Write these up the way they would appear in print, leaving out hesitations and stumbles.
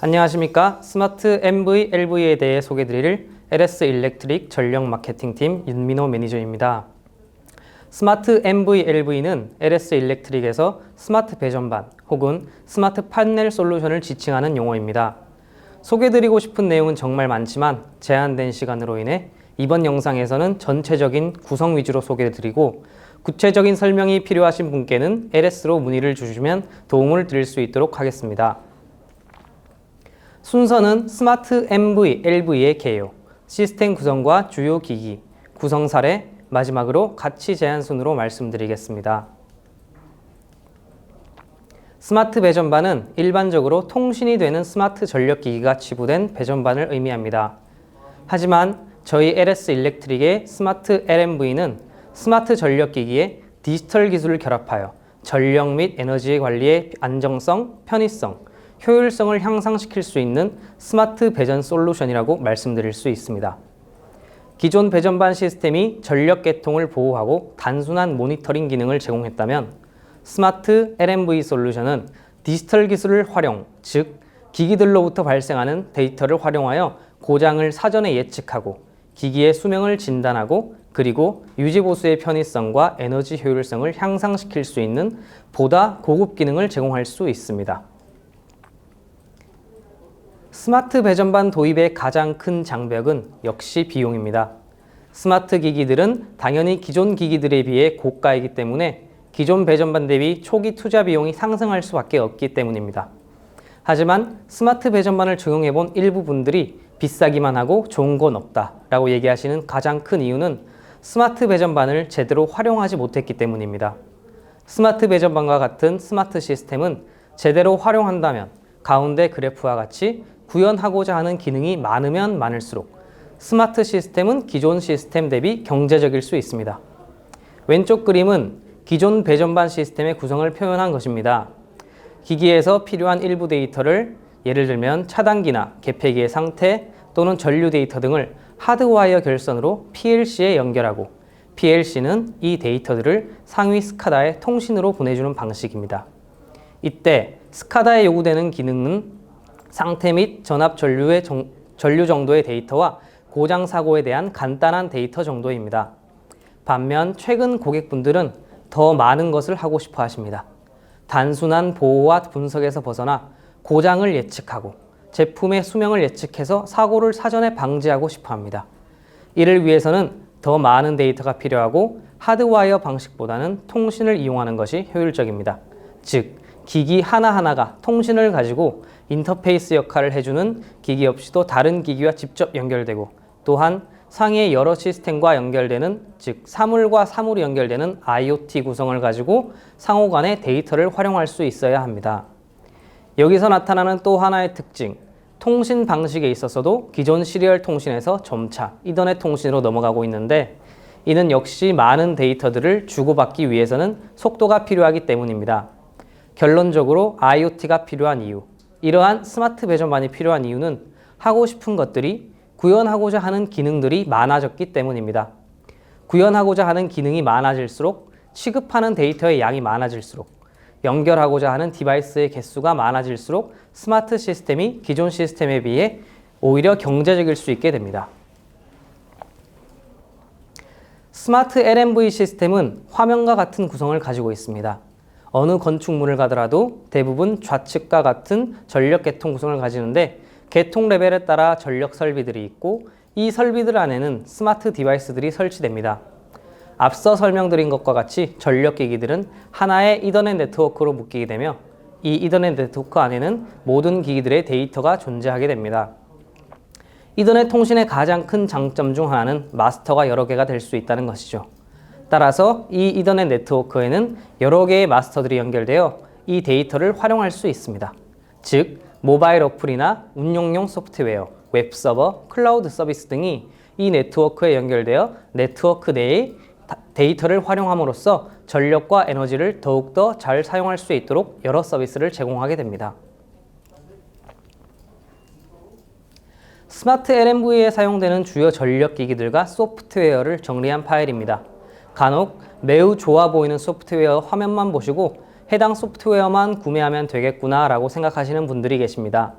안녕하십니까. 스마트 MV, LV에 대해 소개드릴 LS 일렉트릭 전력 마케팅팀 윤민호 매니저입니다. 스마트 MV, LV는 LS 일렉트릭에서 스마트 배전반 혹은 스마트 판넬 솔루션을 지칭하는 용어입니다. 소개드리고 싶은 내용은 정말 많지만 제한된 시간으로 인해 이번 영상에서는 전체적인 구성 위주로 소개해드리고 구체적인 설명이 필요하신 분께는 LS로 문의를 주시면 도움을 드릴 수 있도록 하겠습니다. 순서는 스마트 MV, LV의 개요, 시스템 구성과 주요 기기, 구성 사례, 마지막으로 가치 제한 순으로 말씀드리겠습니다. 스마트 배전반은 일반적으로 통신이 되는 스마트 전력기기가 치부된 배전반을 의미합니다. 하지만 저희 LS 일렉트릭의 스마트 LMV는 스마트 전력기기에 디지털 기술을 결합하여 전력 및 에너지 관리의 안정성, 편의성, 효율성을 향상시킬 수 있는 스마트 배전 솔루션이라고 말씀드릴 수 있습니다. 기존 배전반 시스템이 전력 계통을 보호하고 단순한 모니터링 기능을 제공했다면 스마트 LMV 솔루션은 디지털 기술을 활용, 즉 기기들로부터 발생하는 데이터를 활용하여 고장을 사전에 예측하고 기기의 수명을 진단하고 그리고 유지보수의 편의성과 에너지 효율성을 향상시킬 수 있는 보다 고급 기능을 제공할 수 있습니다. 스마트 배전반 도입의 가장 큰 장벽은 역시 비용입니다. 스마트 기기들은 당연히 기존 기기들에 비해 고가이기 때문에 기존 배전반 대비 초기 투자 비용이 상승할 수밖에 없기 때문입니다. 하지만 스마트 배전반을 적용해본 일부 분들이 비싸기만 하고 좋은 건 없다 라고 얘기하시는 가장 큰 이유는 스마트 배전반을 제대로 활용하지 못했기 때문입니다. 스마트 배전반과 같은 스마트 시스템은 제대로 활용한다면 가운데 그래프와 같이 구현하고자 하는 기능이 많으면 많을수록 스마트 시스템은 기존 시스템 대비 경제적일 수 있습니다. 왼쪽 그림은 기존 배전반 시스템의 구성을 표현한 것입니다. 기기에서 필요한 일부 데이터를 예를 들면 차단기나 개폐기의 상태 또는 전류 데이터 등을 하드와이어 결선으로 PLC에 연결하고 PLC는 이 데이터들을 상위 스카다에 통신으로 보내주는 방식입니다. 이때 스카다에 요구되는 기능은 상태 및 전압 전류 정도의 데이터와 고장 사고에 대한 간단한 데이터 정도입니다. 반면 최근 고객분들은 더 많은 것을 하고 싶어 하십니다. 단순한 보호와 분석에서 벗어나 고장을 예측하고 제품의 수명을 예측해서 사고를 사전에 방지하고 싶어 합니다. 이를 위해서는 더 많은 데이터가 필요하고 하드와이어 방식보다는 통신을 이용하는 것이 효율적입니다. 즉, 기기 하나하나가 통신을 가지고 인터페이스 역할을 해주는 기기 없이도 다른 기기와 직접 연결되고 또한 상위의 여러 시스템과 연결되는, 즉 사물과 사물이 연결되는 IoT 구성을 가지고 상호 간의 데이터를 활용할 수 있어야 합니다. 여기서 나타나는 또 하나의 특징, 통신 방식에 있어서도 기존 시리얼 통신에서 점차 이더넷 통신으로 넘어가고 있는데 이는 역시 많은 데이터들을 주고받기 위해서는 속도가 필요하기 때문입니다. 결론적으로 IoT가 필요한 이유, 이러한 스마트 배전반이 필요한 이유는 하고 싶은 것들이 구현하고자 하는 기능들이 많아졌기 때문입니다. 구현하고자 하는 기능이 많아질수록 취급하는 데이터의 양이 많아질수록 연결하고자 하는 디바이스의 개수가 많아질수록 스마트 시스템이 기존 시스템에 비해 오히려 경제적일 수 있게 됩니다. 스마트 LMV 시스템은 화면과 같은 구성을 가지고 있습니다. 어느 건축물을 가더라도 대부분 좌측과 같은 전력 계통 구성을 가지는데 계통 레벨에 따라 전력 설비들이 있고 이 설비들 안에는 스마트 디바이스들이 설치됩니다. 앞서 설명드린 것과 같이 전력기기들은 하나의 이더넷 네트워크로 묶이게 되며 이 이더넷 네트워크 안에는 모든 기기들의 데이터가 존재하게 됩니다. 이더넷 통신의 가장 큰 장점 중 하나는 마스터가 여러 개가 될 수 있다는 것이죠. 따라서 이 이더넷 네트워크에는 여러 개의 마스터들이 연결되어 이 데이터를 활용할 수 있습니다. 즉, 모바일 어플이나 운용용 소프트웨어, 웹서버, 클라우드 서비스 등이 이 네트워크에 연결되어 네트워크 내의 데이터를 활용함으로써 전력과 에너지를 더욱더 잘 사용할 수 있도록 여러 서비스를 제공하게 됩니다. 스마트 LMV에 사용되는 주요 전력기기들과 소프트웨어를 정리한 파일입니다. 간혹 매우 좋아 보이는 소프트웨어 화면만 보시고 해당 소프트웨어만 구매하면 되겠구나 라고 생각하시는 분들이 계십니다.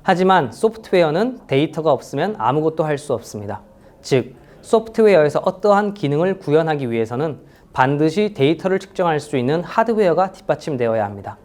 하지만 소프트웨어는 데이터가 없으면 아무것도 할 수 없습니다. 즉, 소프트웨어에서 어떠한 기능을 구현하기 위해서는 반드시 데이터를 측정할 수 있는 하드웨어가 뒷받침되어야 합니다.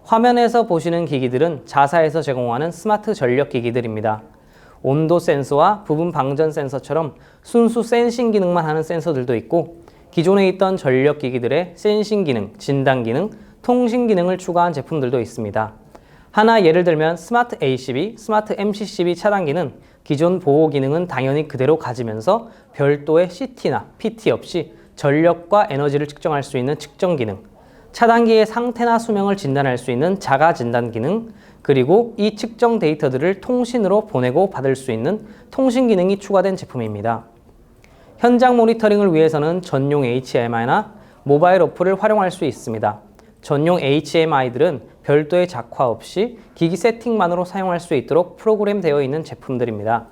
화면에서 보시는 기기들은 자사에서 제공하는 스마트 전력 기기들입니다. 온도 센서와 부분 방전 센서처럼 순수 센싱 기능만 하는 센서들도 있고, 기존에 있던 전력 기기들의 센싱 기능, 진단 기능, 통신 기능을 추가한 제품들도 있습니다. 하나 예를 들면 스마트 ACB, 스마트 MCCB 차단기는 기존 보호 기능은 당연히 그대로 가지면서 별도의 CT나 PT 없이 전력과 에너지를 측정할 수 있는 측정 기능, 차단기의 상태나 수명을 진단할 수 있는 자가 진단 기능, 그리고 이 측정 데이터들을 통신으로 보내고 받을 수 있는 통신 기능이 추가된 제품입니다. 현장 모니터링을 위해서는 전용 HMI나 모바일 어플을 활용할 수 있습니다. 전용 HMI들은 별도의 작화 없이 기기 세팅만으로 사용할 수 있도록 프로그램되어 있는 제품들입니다.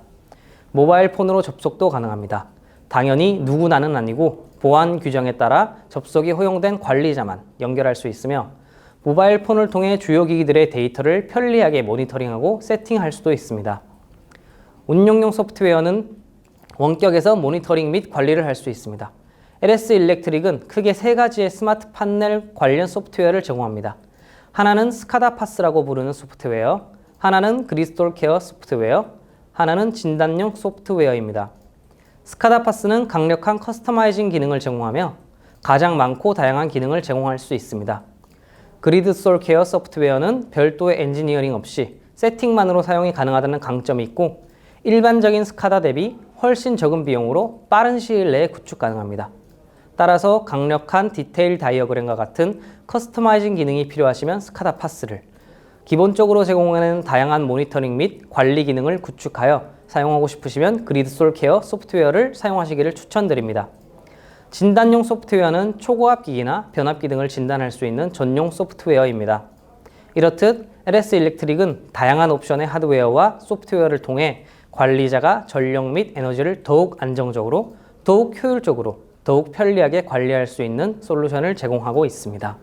모바일 폰으로 접속도 가능합니다. 당연히 누구나는 아니고 보안 규정에 따라 접속이 허용된 관리자만 연결할 수 있으며, 모바일 폰을 통해 주요 기기들의 데이터를 편리하게 모니터링하고 세팅할 수도 있습니다. 운용용 소프트웨어는 원격에서 모니터링 및 관리를 할 수 있습니다. LS 일렉트릭은 크게 세 가지의 스마트 판넬 관련 소프트웨어를 제공합니다. 하나는 스카다 파스라고 부르는 소프트웨어, 하나는 그리스톨 케어 소프트웨어, 하나는 진단용 소프트웨어입니다. 스카다 파스는 강력한 커스터마이징 기능을 제공하며 가장 많고 다양한 기능을 제공할 수 있습니다. 그리드솔 케어 소프트웨어는 별도의 엔지니어링 없이 세팅만으로 사용이 가능하다는 강점이 있고, 일반적인 스카다 대비 훨씬 적은 비용으로 빠른 시일 내에 구축 가능합니다. 따라서 강력한 디테일 다이어그램과 같은 커스터마이징 기능이 필요하시면 스카다 파스를, 기본적으로 제공하는 다양한 모니터링 및 관리 기능을 구축하여 사용하고 싶으시면 그리드솔 케어 소프트웨어를 사용하시기를 추천드립니다. 진단용 소프트웨어는 초고압 기기나 변압기 등을 진단할 수 있는 전용 소프트웨어입니다. 이렇듯 LS 일렉트릭은 다양한 옵션의 하드웨어와 소프트웨어를 통해 관리자가 전력 및 에너지를 더욱 안정적으로, 더욱 효율적으로, 더욱 편리하게 관리할 수 있는 솔루션을 제공하고 있습니다.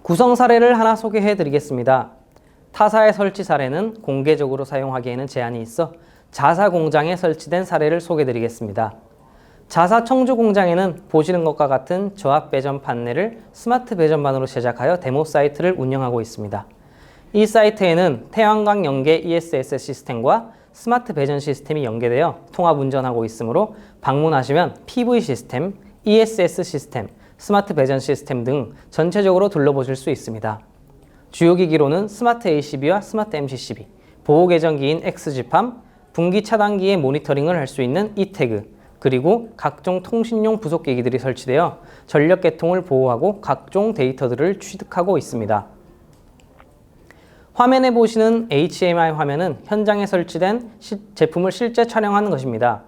구성 사례를 하나 소개해 드리겠습니다. 타사의 설치 사례는 공개적으로 사용하기에는 제한이 있어 자사 공장에 설치된 사례를 소개해 드리겠습니다. 자사 청주 공장에는 보시는 것과 같은 저압 배전 판넬을 스마트 배전반으로 제작하여 데모 사이트를 운영하고 있습니다. 이 사이트에는 태양광 연계 ESS 시스템과 스마트 배전 시스템이 연계되어 통합 운전하고 있으므로 방문하시면 PV 시스템, ESS 시스템, 스마트 배전 시스템 등 전체적으로 둘러보실 수 있습니다. 주요 기기로는 스마트 ACB와 스마트 MCCB, 보호 계전기인 XG팜, 분기 차단기의 모니터링을 할 수 있는 이태그, 그리고 각종 통신용 부속 기기들이 설치되어 전력 계통을 보호하고 각종 데이터들을 취득하고 있습니다. 화면에 보시는 HMI 화면은 현장에 설치된 제품을 실제 촬영하는 것입니다.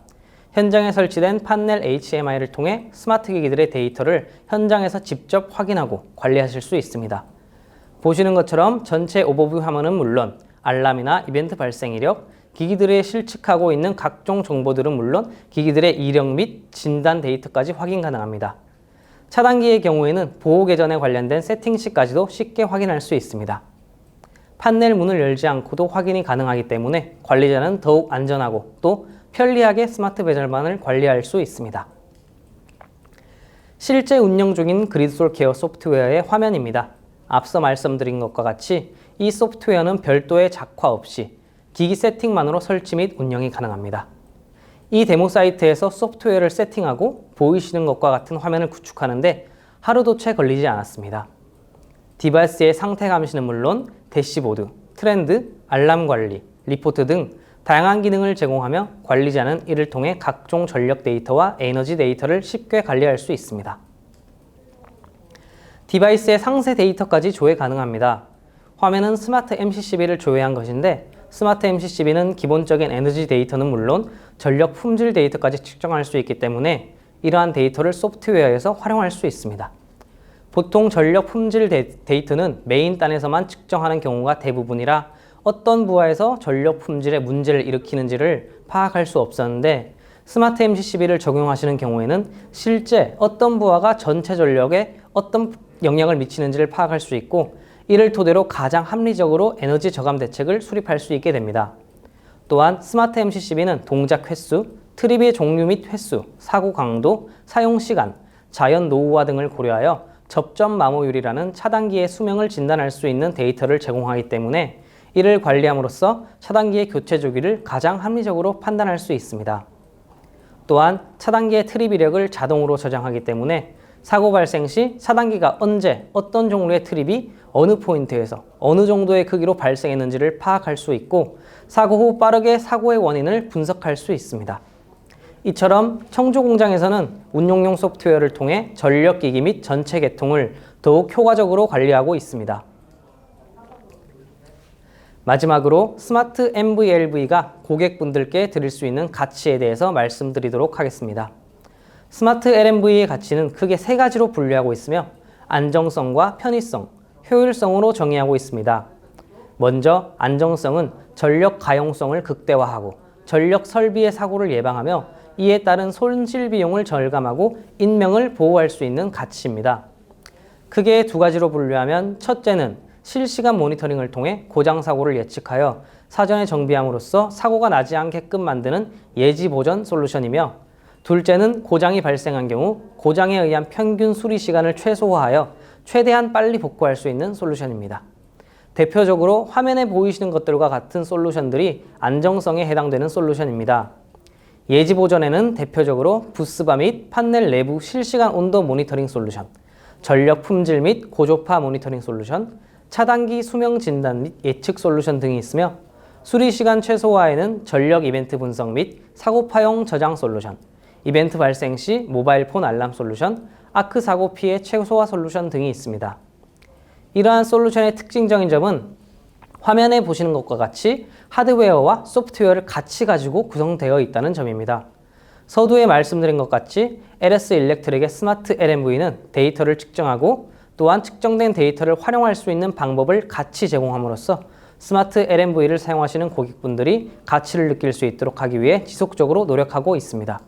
현장에 설치된 판넬 HMI를 통해 스마트 기기들의 데이터를 현장에서 직접 확인하고 관리하실 수 있습니다. 보시는 것처럼 전체 오버뷰 화면은 물론 알람이나 이벤트 발생 이력, 기기들의 실측하고 있는 각종 정보들은 물론 기기들의 이력 및 진단 데이터까지 확인 가능합니다. 차단기의 경우에는 보호 계전에 관련된 세팅시까지도 쉽게 확인할 수 있습니다. 판넬 문을 열지 않고도 확인이 가능하기 때문에 관리자는 더욱 안전하고 또 편리하게 스마트 배전반을 관리할 수 있습니다. 실제 운영 중인 그리드솔 케어 소프트웨어의 화면입니다. 앞서 말씀드린 것과 같이 이 소프트웨어는 별도의 작화 없이 기기 세팅만으로 설치 및 운영이 가능합니다. 이 데모 사이트에서 소프트웨어를 세팅하고 보이시는 것과 같은 화면을 구축하는데 하루도 채 걸리지 않았습니다. 디바이스의 상태 감시는 물론 대시보드, 트렌드, 알람 관리, 리포트 등 다양한 기능을 제공하며 관리자는 이를 통해 각종 전력 데이터와 에너지 데이터를 쉽게 관리할 수 있습니다. 디바이스의 상세 데이터까지 조회 가능합니다. 화면은 스마트 MCCB를 조회한 것인데 스마트 MCCB는 기본적인 에너지 데이터는 물론 전력 품질 데이터까지 측정할 수 있기 때문에 이러한 데이터를 소프트웨어에서 활용할 수 있습니다. 보통 전력 품질 데이터는 메인 단에서만 측정하는 경우가 대부분이라 어떤 부하에서 전력 품질에 문제를 일으키는지를 파악할 수 없었는데 스마트 MCCB를 적용하시는 경우에는 실제 어떤 부하가 전체 전력에 어떤 영향을 미치는지를 파악할 수 있고 이를 토대로 가장 합리적으로 에너지 저감 대책을 수립할 수 있게 됩니다. 또한 스마트 MCCB는 동작 횟수, 트립의 종류 및 횟수, 사고 강도, 사용 시간, 자연 노후화 등을 고려하여 접점 마모율이라는 차단기의 수명을 진단할 수 있는 데이터를 제공하기 때문에 이를 관리함으로써 차단기의 교체 주기를 가장 합리적으로 판단할 수 있습니다. 또한 차단기의 트립 이력을 자동으로 저장하기 때문에 사고 발생 시 차단기가 언제 어떤 종류의 트립이 어느 포인트에서 어느 정도의 크기로 발생했는지를 파악할 수 있고 사고 후 빠르게 사고의 원인을 분석할 수 있습니다. 이처럼 청주 공장에서는 운용용 소프트웨어를 통해 전력기기 및 전체 계통을 더욱 효과적으로 관리하고 있습니다. 마지막으로 스마트 MVLV가 고객분들께 드릴 수 있는 가치에 대해서 말씀드리도록 하겠습니다. 스마트 LMV의 가치는 크게 세 가지로 분류하고 있으며 안정성과 편의성, 효율성으로 정의하고 있습니다. 먼저 안정성은 전력 가용성을 극대화하고 전력 설비의 사고를 예방하며 이에 따른 손실 비용을 절감하고 인명을 보호할 수 있는 가치입니다. 크게 두 가지로 분류하면 첫째는 실시간 모니터링을 통해 고장 사고를 예측하여 사전에 정비함으로써 사고가 나지 않게끔 만드는 예지 보전 솔루션이며 둘째는 고장이 발생한 경우 고장에 의한 평균 수리 시간을 최소화하여 최대한 빨리 복구할 수 있는 솔루션입니다. 대표적으로 화면에 보이시는 것들과 같은 솔루션들이 안정성에 해당되는 솔루션입니다. 예지 보전에는 대표적으로 부스바 및 판넬 내부 실시간 온도 모니터링 솔루션, 전력 품질 및 고조파 모니터링 솔루션, 차단기 수명 진단 및 예측 솔루션 등이 있으며 수리 시간 최소화에는 전력 이벤트 분석 및 사고 파용 저장 솔루션, 이벤트 발생 시 모바일 폰 알람 솔루션, 아크 사고 피해 최소화 솔루션 등이 있습니다. 이러한 솔루션의 특징적인 점은 화면에 보시는 것과 같이 하드웨어와 소프트웨어를 같이 가지고 구성되어 있다는 점입니다. 서두에 말씀드린 것 같이 LS 일렉트릭의 스마트 LMV는 데이터를 측정하고 또한 측정된 데이터를 활용할 수 있는 방법을 같이 제공함으로써 스마트 LMV를 사용하시는 고객분들이 가치를 느낄 수 있도록 하기 위해 지속적으로 노력하고 있습니다.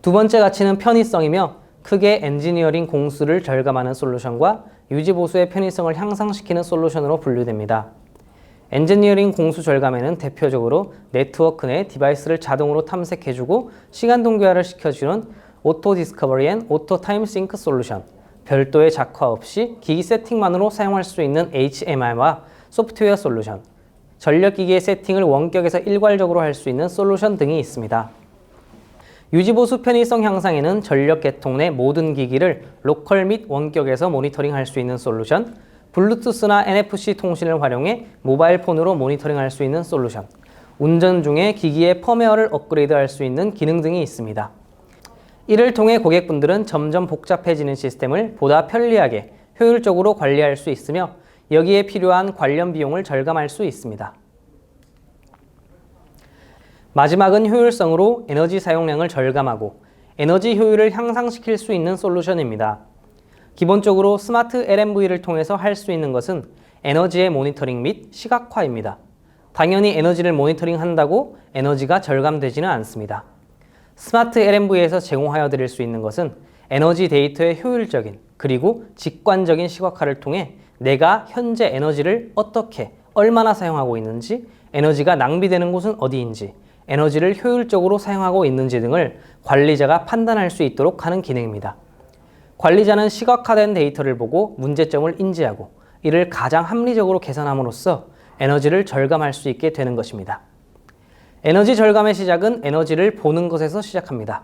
두 번째 가치는 편의성이며 크게 엔지니어링 공수를 절감하는 솔루션과 유지보수의 편의성을 향상시키는 솔루션으로 분류됩니다. 엔지니어링 공수 절감에는 대표적으로 네트워크 내 디바이스를 자동으로 탐색해주고 시간 동기화를 시켜주는 오토 디스커버리 앤 오토 타임 싱크 솔루션, 별도의 작화 없이 기기 세팅만으로 사용할 수 있는 HMI와 소프트웨어 솔루션, 전력기기의 세팅을 원격에서 일괄적으로 할 수 있는 솔루션 등이 있습니다. 유지보수 편의성 향상에는 전력 계통 내 모든 기기를 로컬 및 원격에서 모니터링할 수 있는 솔루션, 블루투스나 NFC 통신을 활용해 모바일 폰으로 모니터링할 수 있는 솔루션, 운전 중에 기기의 펌웨어를 업그레이드할 수 있는 기능 등이 있습니다. 이를 통해 고객분들은 점점 복잡해지는 시스템을 보다 편리하게 효율적으로 관리할 수 있으며 여기에 필요한 관련 비용을 절감할 수 있습니다. 마지막은 효율성으로 에너지 사용량을 절감하고 에너지 효율을 향상시킬 수 있는 솔루션입니다. 기본적으로 스마트 LMV를 통해서 할 수 있는 것은 에너지의 모니터링 및 시각화입니다. 당연히 에너지를 모니터링한다고 에너지가 절감되지는 않습니다. 스마트 LMV에서 제공하여 드릴 수 있는 것은 에너지 데이터의 효율적인 그리고 직관적인 시각화를 통해 내가 현재 에너지를 어떻게 얼마나 사용하고 있는지, 에너지가 낭비되는 곳은 어디인지, 에너지를 효율적으로 사용하고 있는지 등을 관리자가 판단할 수 있도록 하는 기능입니다. 관리자는 시각화된 데이터를 보고 문제점을 인지하고 이를 가장 합리적으로 개선함으로써 에너지를 절감할 수 있게 되는 것입니다. 에너지 절감의 시작은 에너지를 보는 것에서 시작합니다.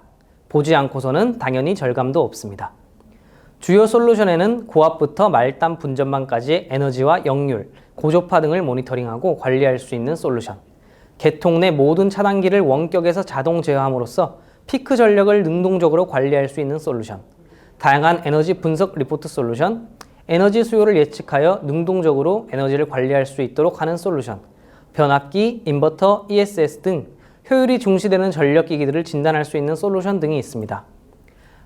보지 않고서는 당연히 절감도 없습니다. 주요 솔루션에는 고압부터 말단 분전망까지의 에너지와 역률, 고조파 등을 모니터링하고 관리할 수 있는 솔루션, 계통 내 모든 차단기를 원격에서 자동 제어함으로써 피크 전력을 능동적으로 관리할 수 있는 솔루션, 다양한 에너지 분석 리포트 솔루션, 에너지 수요를 예측하여 능동적으로 에너지를 관리할 수 있도록 하는 솔루션, 변압기, 인버터, ESS 등 효율이 중시되는 전력기기들을 진단할 수 있는 솔루션 등이 있습니다.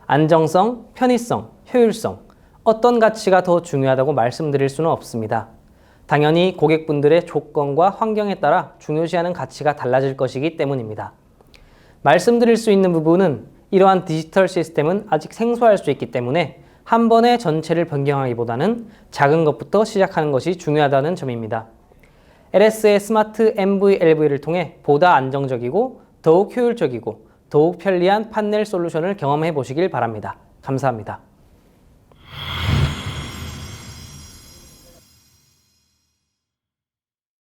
안정성, 편의성, 효율성, 어떤 가치가 더 중요하다고 말씀드릴 수는 없습니다. 당연히 고객분들의 조건과 환경에 따라 중요시하는 가치가 달라질 것이기 때문입니다. 말씀드릴 수 있는 부분은 이러한 디지털 시스템은 아직 생소할 수 있기 때문에 한 번에 전체를 변경하기보다는 작은 것부터 시작하는 것이 중요하다는 점입니다. LS의 스마트 MV-LV를 통해 보다 안정적이고 더욱 효율적이고 더욱 편리한 판넬 솔루션을 경험해 보시길 바랍니다. 감사합니다.